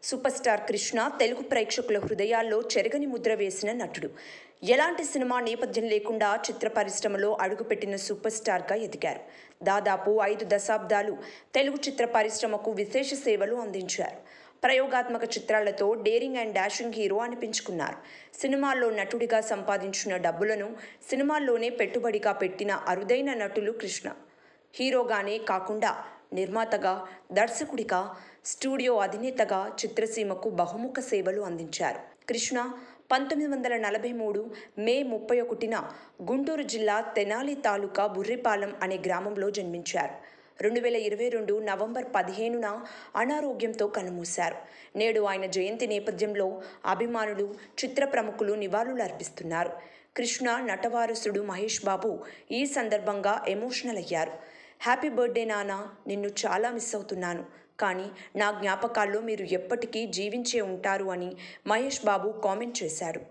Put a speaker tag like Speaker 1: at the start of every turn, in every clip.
Speaker 1: Super star Krishna Telugu ప్రేక్షకుల హృదయాల్లో చెరగని ముద్ర వేసిన నటుడు. ఎలాంటి సినిమా నేపథ్యం లేకుండా చిత్ర పరిశ్రమలో అడుగుపెట్టిన సూపర్ స్టార్గా ఎదిగారు. దాదాపు 5 దశాబ్దాలు తెలుగు చిత్ర పరిశ్రమకు విశేష సేవలు అందించారు. ప్రయోగాత్మక చిత్రాలతో డేరింగ్ అండ్ డాషింగ్ హీరో అనిపించుకున్నారు. సినిమాల్లో నటుడిగా సంపాదించిన డబ్బులను సినిమాల్లోనే పెట్టుబడిగా పెట్టిన అరుదైన నటులు కృష్ణ. హీరోగానే కాకుండా నిర్మాతగా, దర్శకుడిగా, స్టూడియో అధినేతగా చిత్రసీమకు బహుముఖ సేవలు అందించారు. కృష్ణ 1943 మే 31న గుంటూరు జిల్లా తెనాలి తాలూకా బుర్రిపాలెం అనే గ్రామంలో జన్మించారు. 2022 నవంబర్ 15న అనారోగ్యంతో కన్నుమూశారు. నేడు ఆయన జయంతి నేపథ్యంలో అభిమానులు, చిత్ర ప్రముఖులు నివాళులు అర్పిస్తున్నారు. కృష్ణ నటవారసుడు మహేష్ బాబు ఈ సందర్భంగా ఎమోషనల్ అయ్యారు. హ్యాపీ బర్త్డే నాన్న, నిన్ను చాలా మిస్ అవుతున్నాను, కానీ నా జ్ఞాపకాల్లో మీరు ఎప్పటికీ జీవించే ఉంటారు అని మహేష్ బాబు కామెంట్ చేశాడు.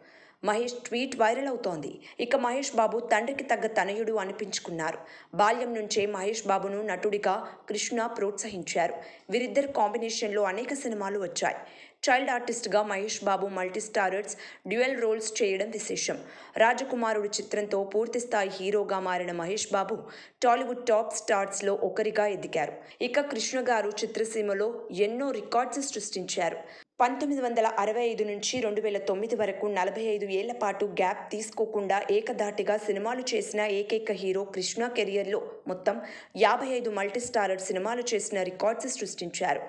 Speaker 1: మహేష్ ట్వీట్ వైరల్ అవుతోంది. ఇక మహేష్ బాబు తండ్రికి తగ్గ తనయుడు అనిపించుకున్నారు. బాల్యం నుంచే మహేష్ బాబును నటుడిగా కృష్ణ ప్రోత్సహించారు. వీరిద్దరు కాంబినేషన్లో అనేక సినిమాలు వచ్చాయి. చైల్డ్ ఆర్టిస్ట్గా Mahesh Babu multistarrers dual roles చేయడం విశేషం. రాజకుమారుడు చిత్రంతో పూర్తిస్థాయి హీరోగా మారిన మహేష్ బాబు టాలీవుడ్ టాప్ స్టార్స్లో ఒకరిగా ఎదిగారు. ఇక కృష్ణ గారు చిత్రసీమలో ఎన్నో రికార్డ్స్ సృష్టించారు. 1965 నుంచి 2009 వరకు 45 ఏళ్ల పాటు గ్యాప్ తీసుకోకుండా ఏకధాటిగా సినిమాలు చేసిన ఏకైక హీరో కృష్ణ. కెరియర్లో మొత్తం 55 మల్టీస్టారర్ సినిమాలు చేసిన రికార్డ్స్ సృష్టించారు.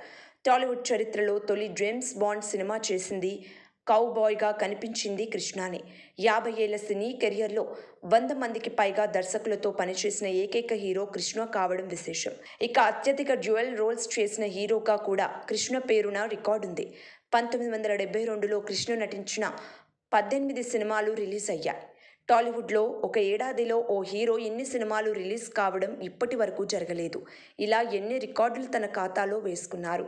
Speaker 1: టాలీవుడ్ చరిత్రలో తొలి జేమ్స్ బాండ్ సినిమా చేసింది, కౌబాయ్గా కనిపించింది కృష్ణనే. 50 ఏళ్ల సినీ కెరియర్లో 100 మందికి పైగా దర్శకులతో పనిచేసిన ఏకైక హీరో కృష్ణ కావడం విశేషం. ఇక అత్యధిక డ్యూయల్ రోల్స్ చేసిన హీరోగా కూడా కృష్ణ పేరున రికార్డుంది. 1972లో కృష్ణ నటించిన 18 సినిమాలు రిలీజ్ అయ్యాయి. టాలీవుడ్లో ఒక ఏడాదిలో ఓ హీరో ఇన్ని సినిమాలు రిలీజ్ కావడం ఇప్పటి వరకు జరగలేదు. ఇలా ఎన్ని రికార్డులు తన ఖాతాలో వేసుకున్నారు.